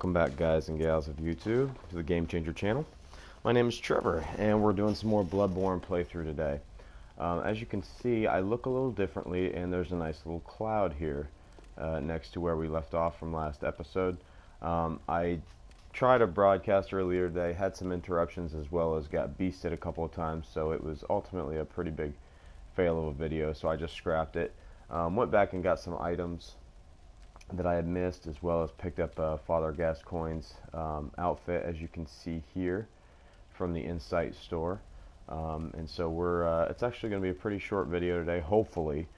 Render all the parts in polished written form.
Welcome back, guys and gals of YouTube, to the Game Changer channel. My name is Trevor, and we're doing some more Bloodborne playthrough today. As you can see, I look a little differently, and there's a nice little cloud here next to where we left off from last episode. I tried to broadcast earlier today, had some interruptions, as well as got beasted a couple of times, so it was ultimately a pretty big fail of a video, so I just scrapped it. Went back and got some items that I had missed, as well as picked up Father Gascoigne's outfit, as you can see here from the Insight store. And so it's actually going to be a pretty short video today, hopefully,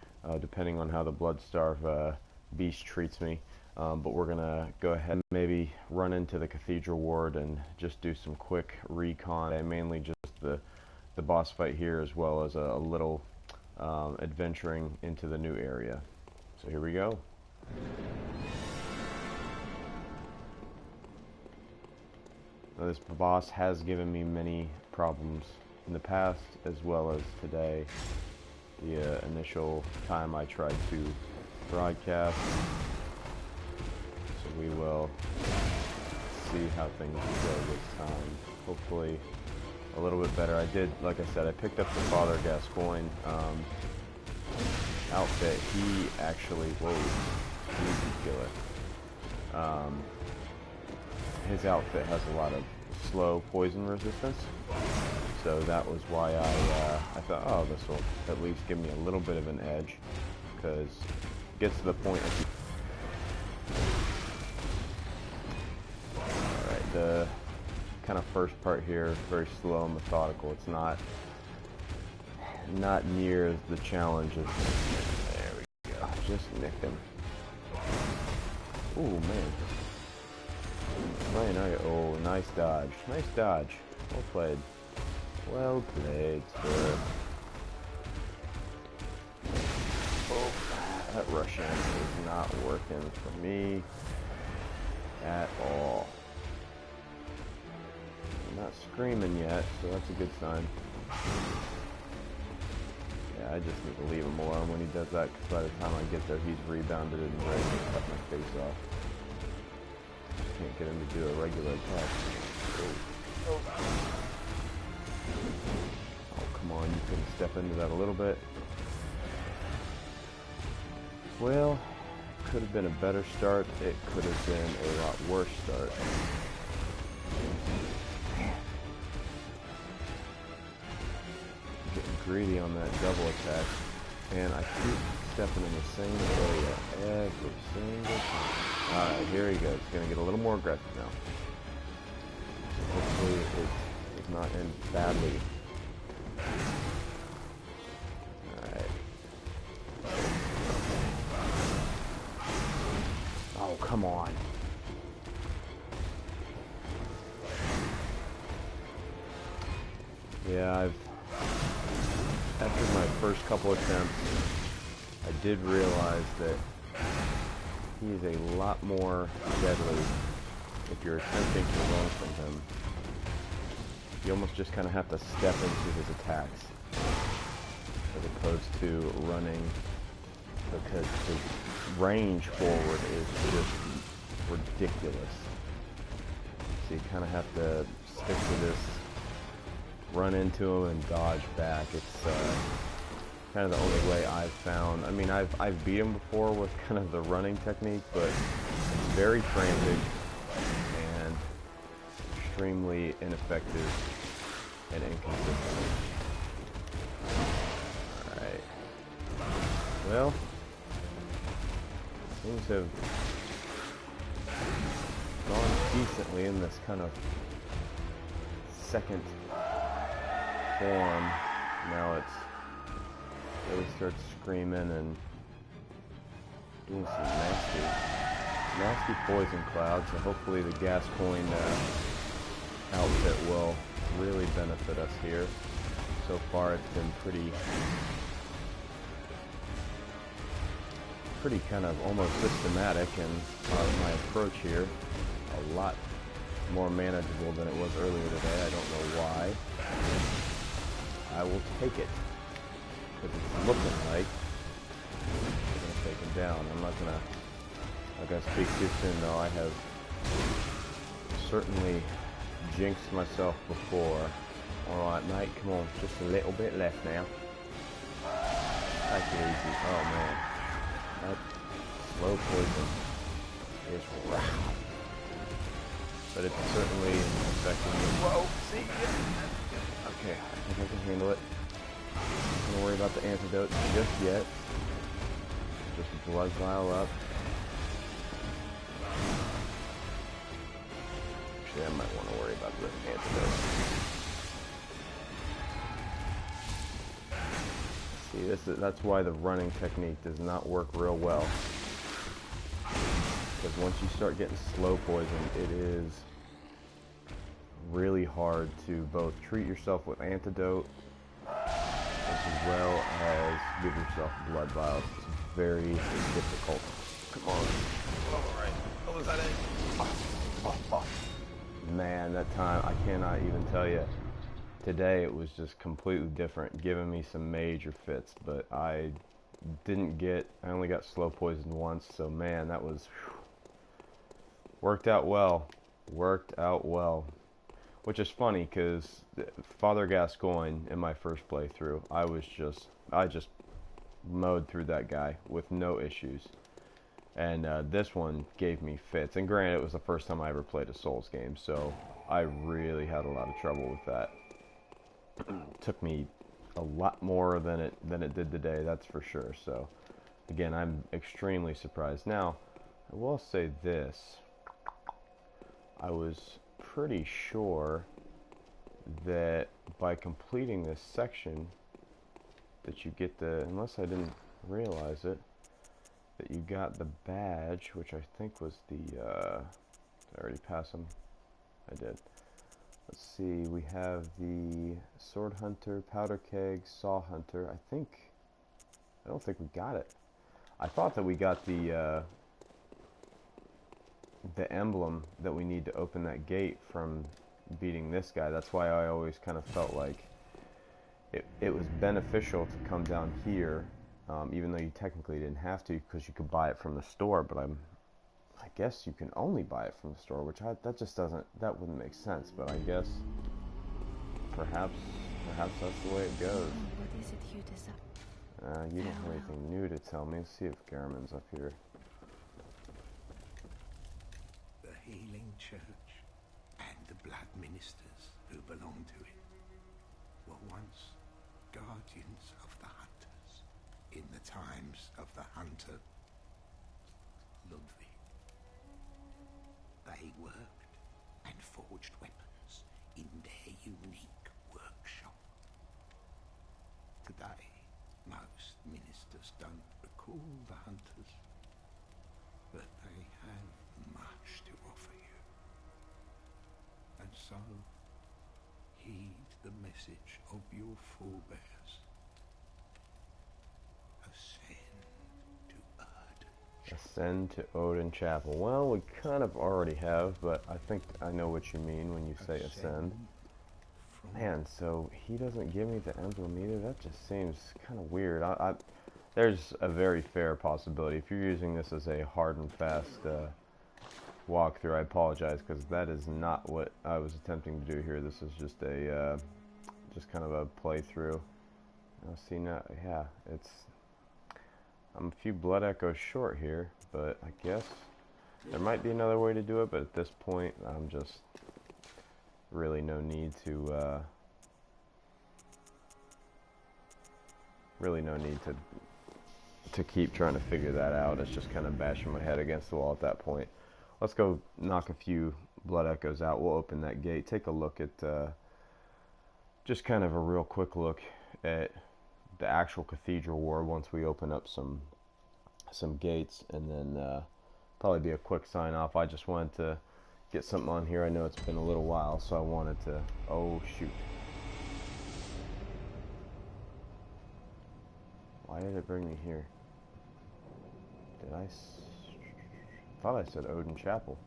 depending on how the Bloodstarved beast treats me. But we're going to go ahead and maybe run into the Cathedral Ward and just do some quick recon, and mainly just the boss fight here, as well as a little adventuring into the new area. So here we go. Now, this boss has given me many problems in the past, as well as today. The initial time I tried to broadcast. So we will see how things go this time. Hopefully a little bit better. I did, like I said, I picked up the Father Gascoigne outfit. He actually, whoa, easy killer. His outfit has a lot of slow poison resistance, so that was why I thought, oh, this will at least give me a little bit of an edge, because it gets to the point of... Alright, the kind of first part here is very slow and methodical. It's not near the challenge of... There we go. Just nicked him. Ooh, man. Oh, nice dodge. Nice dodge. Well played. Well played, sir. Oh, that Russian is not working for me at all. I'm not screaming yet, so that's a good sign. Yeah, I just need to leave him alone when he does that, because by the time I get there, he's rebounded and ready to cut my face off. Can't get him to do a regular attack. Oh, come on, you can step into that a little bit. Well, could have been a better start. It could have been a lot worse start. Getting greedy on that double attack, and I keep stepping in the same area every single time. Alright, here he goes. He's going to get a little more aggressive now. Hopefully it does not end badly. Alright. Oh, come on. Yeah, after my first couple attempts, I did realize that he is a lot more deadly if you're attempting to run from him. You almost just kind of have to step into his attacks as opposed to running, because his range forward is just ridiculous. So you kind of have to stick to this, run into him and dodge back. It's kind of the only way I've found. I mean, I've beat him before with kind of the running technique, but it's very frantic and extremely ineffective and inconsistent. Alright. Well, things have gone decently in this kind of second form. Now it's really starts screaming and doing some nasty poison clouds. So hopefully the Gascoigne outfit will really benefit us here. So far it's been pretty kind of almost systematic, and my approach here a lot more manageable than it was earlier today. I don't know why. I will take it, because it's looking like we're going to take him down. I'm not going to, like I speak too soon though, I have certainly jinxed myself before. Alright, mate, come on, just a little bit left now. Take it easy. Oh, man. That slow poison is rough. But it's certainly affecting me. Whoa, see ya! Okay, I think I can handle it. I'm not gonna worry about the antidote just yet. Just blood vial up. Actually, I might want to worry about the antidote. See, that's why the running technique does not work real well. Because once you start getting slow poison, it is really hard to both treat yourself with antidote as well as give yourself blood vials. It's very difficult. Come on. Alright. Oh, is that it? Man, that time, I cannot even tell you. Today it was just completely different, giving me some major fits, but I only got slow poisoned once, so man, that was, worked out well. Which is funny, because Father Gascoigne, in my first playthrough, I just mowed through that guy with no issues. And this one gave me fits. And granted, it was the first time I ever played a Souls game, so I really had a lot of trouble with that. It took me a lot more than it did today, that's for sure. So, again, I'm extremely surprised. Now, I will say this. I was pretty sure that by completing this section that you get unless I didn't realize it, that you got the badge, which I think was did I already pass them? I did. Let's see, we have the Sword Hunter, Powder Keg, Saw Hunter. I don't think we got it. I thought that we got the emblem that we need to open that gate from beating this guy. That's why I always kind of felt like it was beneficial to come down here, even though you technically didn't have to, because you could buy it from the store. But I guess you can only buy it from the store, which that wouldn't make sense. But I guess perhaps that's the way it goes. What is it you desire? You don't have anything new to tell me. Let's see if Garamond's up here. The Healing Church and the blood ministers who belong to it were once guardians of the hunters in the times of the hunter Ludwig. They worked and forged weapons in their unique workshop. Today, most ministers don't recall the hunters, but they have much to offer you. And so, heed the message of your forebears. Ascend to Odin Chapel. Well, we kind of already have, but I think I know what you mean when you say ascend. Man, so he doesn't give me the emblem either? That just seems kind of weird. There's a very fair possibility. If you're using this as a hard and fast walkthrough, I apologize, because that is not what I was attempting to do here. This is just just kind of a playthrough. Now, see now, yeah, I'm a few blood echoes short here, but I guess there might be another way to do it, but at this point, I'm just really no need to keep trying to figure that out. It's just kind of bashing my head against the wall at that point. Let's go knock a few blood echoes out. We'll open that gate, take a look at just kind of a real quick look at the actual cathedral ward once we open up some gates, and then probably be a quick sign off. I just wanted to get something on here. I know it's been a little while, so I wanted to... Oh, shoot. Why did it bring me here? I thought I said Odin Chapel.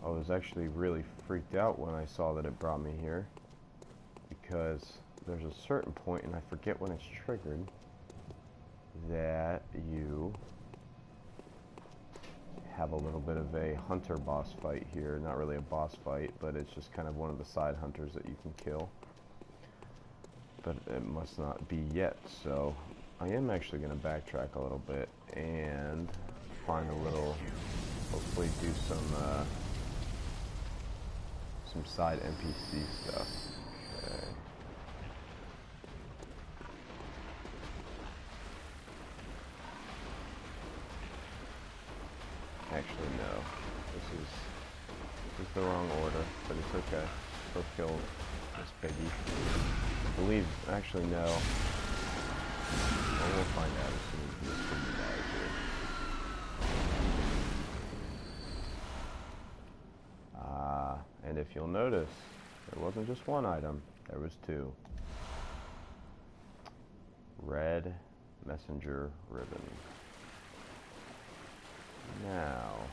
I was actually really freaked out when I saw that it brought me here, because there's a certain point, and I forget when it's triggered, that you have a little bit of a hunter boss fight here. Not really a boss fight, but it's just kind of one of the side hunters that you can kill. But it must not be yet, so I am actually going to backtrack a little bit and find a little, hopefully do some side NPC stuff. Okay. Actually, no. This is the wrong order, but it's okay. Go kill this piggy. I believe, actually, no. Well, we'll find out as soon as this piggy dies here. And if you'll notice, there wasn't just one item, there was two. Red messenger ribbon. Now,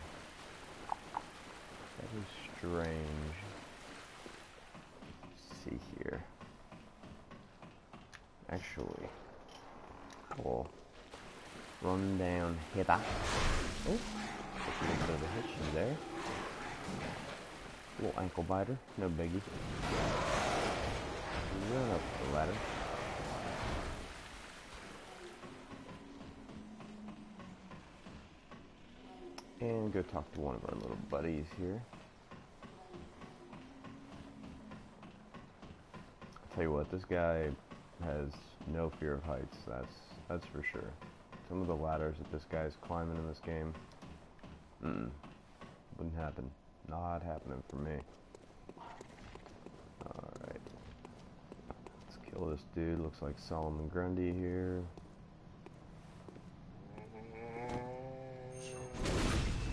that is strange. Let's see here. Actually, I will run down hither. Oh, a little bit of a hitch in there. Little ankle biter, no biggie. Run up the ladder. And go talk to one of our little buddies here. I'll tell you what, this guy has no fear of heights, that's for sure. Some of the ladders that this guy's climbing in this game, wouldn't happen. Not happening for me. Alright. Let's kill this dude. Looks like Solomon Grundy here.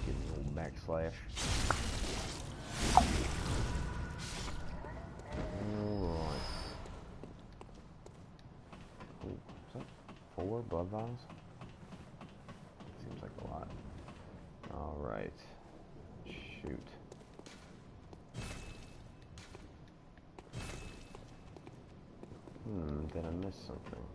Give him a little backslash. Alright. Oh, is that 4 blood vials? Seems like a lot. Alright. Shoot. Did I miss something?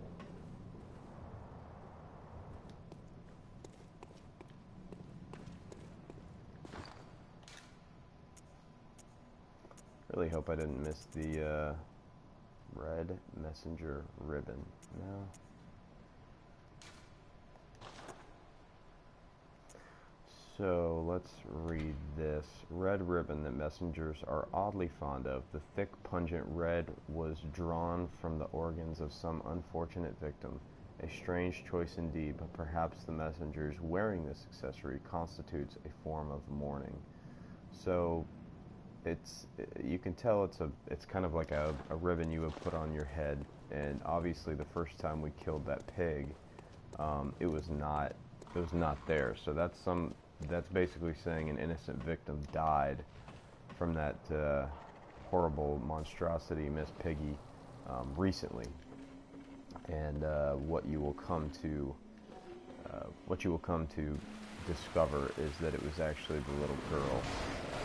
Really hope I didn't miss the red messenger ribbon. No. So let's read this. Red ribbon that messengers are oddly fond of. The thick, pungent red was drawn from the organs of some unfortunate victim. A strange choice indeed, but perhaps the messengers wearing this accessory constitutes a form of mourning. So you can tell it's kind of like a ribbon you would put on your head. And obviously, the first time we killed that pig, it was not there. So that's basically saying an innocent victim died from that horrible monstrosity, Miss Piggy, recently. And what you will come to discover is that it was actually the little girl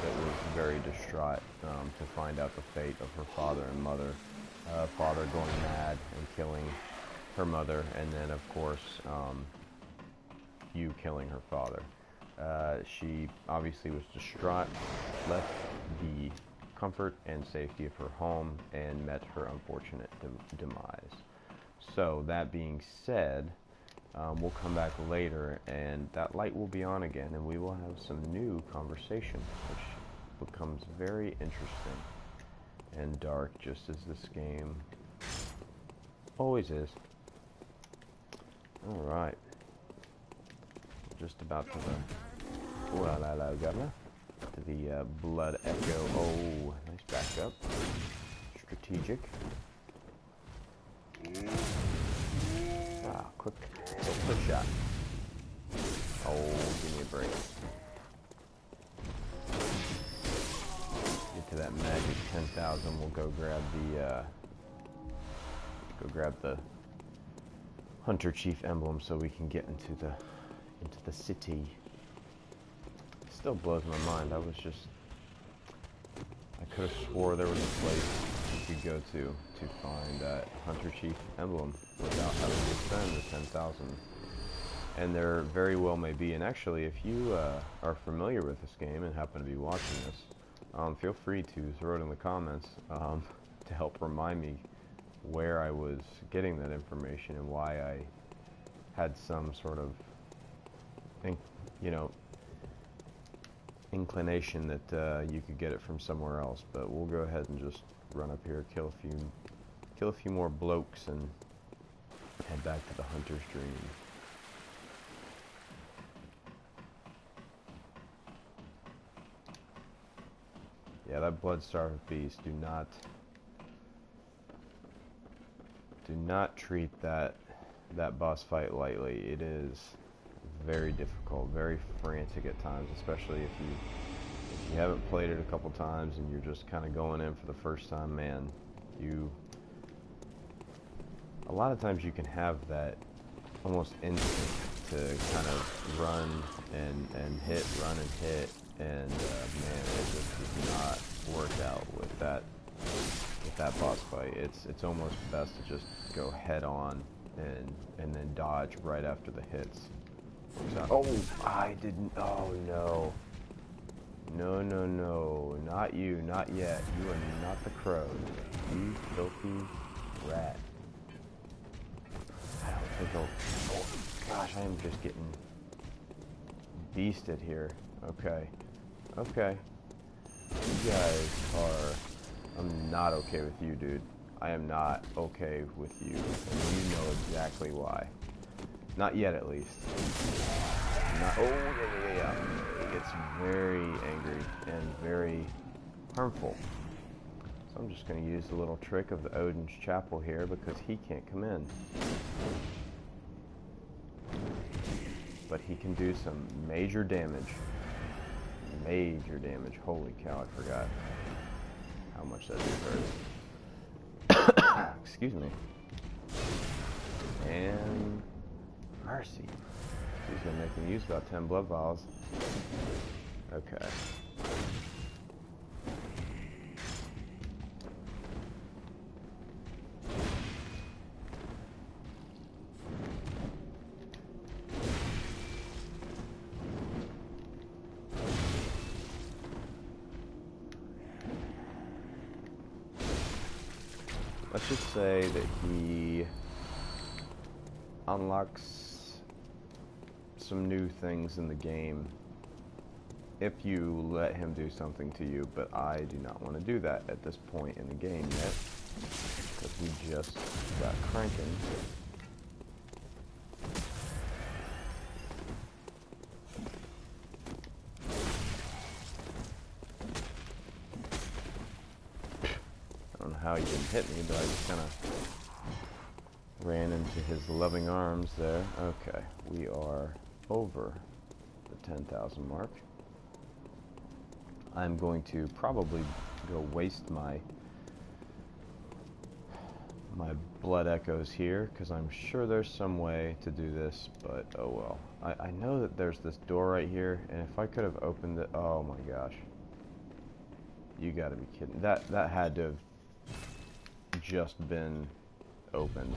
that was very distraught to find out the fate of her father and mother. Father going mad and killing her mother, and then of course you killing her father. She obviously was distraught, left the comfort and safety of her home, and met her unfortunate demise. So that being said, we'll come back later and that light will be on again and we will have some new conversation, which becomes very interesting and dark, just as this game always is. Alright. Just about to the Blood Echo. Oh, nice backup. Strategic. Quick shot. Oh, give me a break. Get to that magic 10,000. We'll go grab the Hunter Chief emblem so we can get into the city. It still blows my mind. I could have swore there was a place you could go to find that Hunter Chief emblem without having to spend the 10,000 And there very well may be. And actually, if you are familiar with this game and happen to be watching this, feel free to throw it in the comments to help remind me where I was getting that information and why I had some sort of, inclination that you could get it from somewhere else. But we'll go ahead and just run up here, kill a few more blokes, and head back to the Hunter's Dream. Yeah, that blood-starved beast. Do not treat that boss fight lightly. It is very difficult, very frantic at times, especially if you haven't played it a couple times and you're just kind of going in for the first time. Man, a lot of times you can have that almost instinct to kind of run and hit, and man, it just does not work out with that boss fight. It's almost best to just go head on and then dodge right after the hits. Oh, I didn't. Oh no. No, not you, not yet. You are not the crow. You filthy rat. I don't think I'll... Oh gosh, I am just getting beasted here. Okay. You guys are... I'm not okay with you, dude. I am not okay with you. And you know exactly why. Not yet, at least. Not... Oh, yeah. It gets very angry and very harmful. So I'm just going to use the little trick of the Odin's Chapel here because he can't come in. But he can do some major damage. Major damage. Holy cow, I forgot how much that hurt. Excuse me. And mercy. He's going to make me use about 10 blood vials. Okay. Let's just say that he unlocks some new things in the game if you let him do something to you, but I do not want to do that at this point in the game yet, because we just got cranking. I don't know how he didn't hit me, but I just kind of ran into his loving arms there. Okay, we are over the 10,000 mark. I'm going to probably go waste my blood echoes here, because I'm sure there's some way to do this, but oh well. I know that there's this door right here, and if I could have opened it, oh my gosh. You gotta be kidding. That had to have just been opened.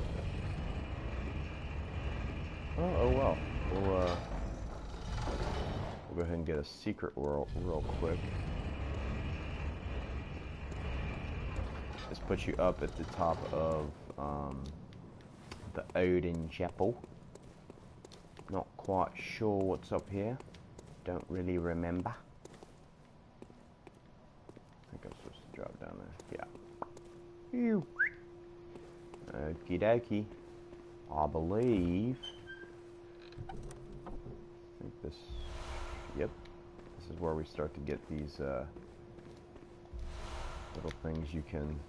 Oh well. We'll go ahead and get a secret real quick. This puts you up at the top of the Odin Chapel. Not quite sure what's up here. Don't really remember. I think I'm supposed to drop down there. Yeah. Ew. Okie dokie. I believe. I think this. Yep. This is where we start to get these little things you can.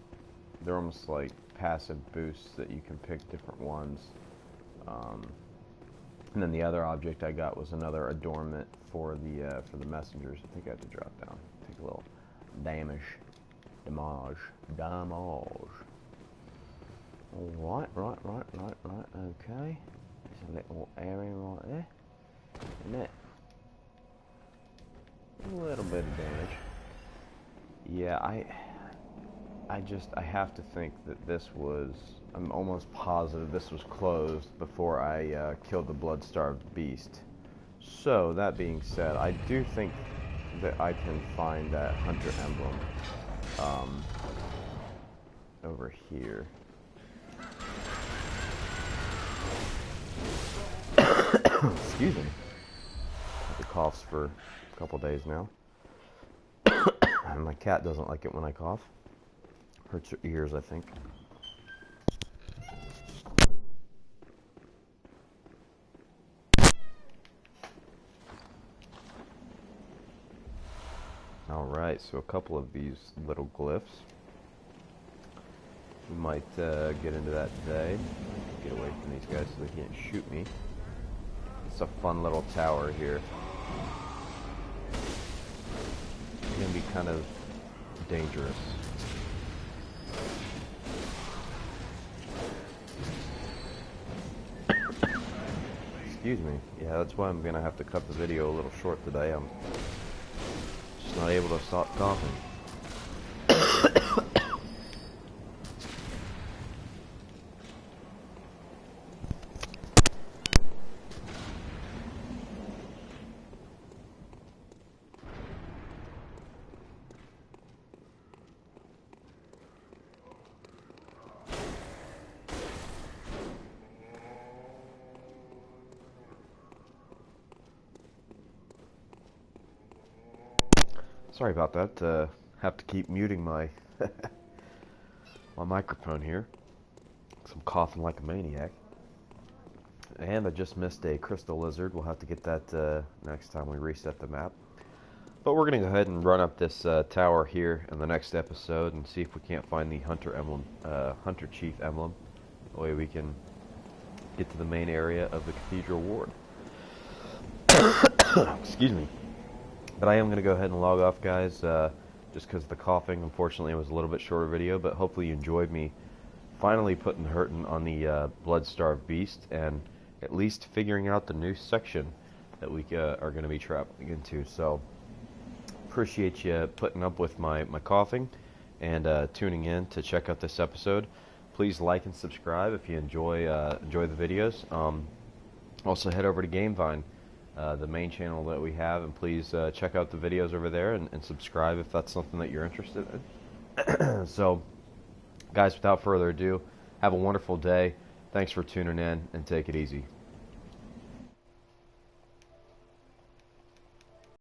They're almost like passive boosts that you can pick different ones. And then the other object I got was another adornment for the messengers. I think I have to drop down. Take a little damage. Right. Okay. There's a little area right there. Isn't it? A little bit of damage. Yeah, I have to think that I'm almost positive this was closed before I killed the blood-starved beast. So, that being said, I do think that I can find that hunter emblem over here. Excuse me. I've had coughs for a couple days now. And my cat doesn't like it when I cough. Hurts her ears, I think. Alright, so a couple of these little glyphs. We might get into that today. Get away from these guys so they can't shoot me. It's a fun little tower here. It's going to be kind of dangerous. Excuse me. Yeah, that's why I'm going to have to cut the video a little short today. I'm just not able to stop coughing. Sorry about that. Have to keep muting my my microphone here. 'Cause I'm coughing like a maniac. And I just missed a crystal lizard. We'll have to get that next time we reset the map. But we're going to go ahead and run up this tower here in the next episode and see if we can't find the hunter emblem, hunter chief emblem. That way we can get to the main area of the cathedral ward. Excuse me. But I am going to go ahead and log off, guys, just because of the coughing. Unfortunately, it was a little bit shorter video, but hopefully you enjoyed me finally putting the hurting on the blood-starved beast and at least figuring out the new section that we are going to be traveling into. So, appreciate you putting up with my coughing and tuning in to check out this episode. Please like and subscribe if you enjoy the videos. Also, head over to Gamevine, the main channel that we have, and please check out the videos over there and subscribe if that's something that you're interested in. So, guys, without further ado, have a wonderful day. Thanks for tuning in, and take it easy.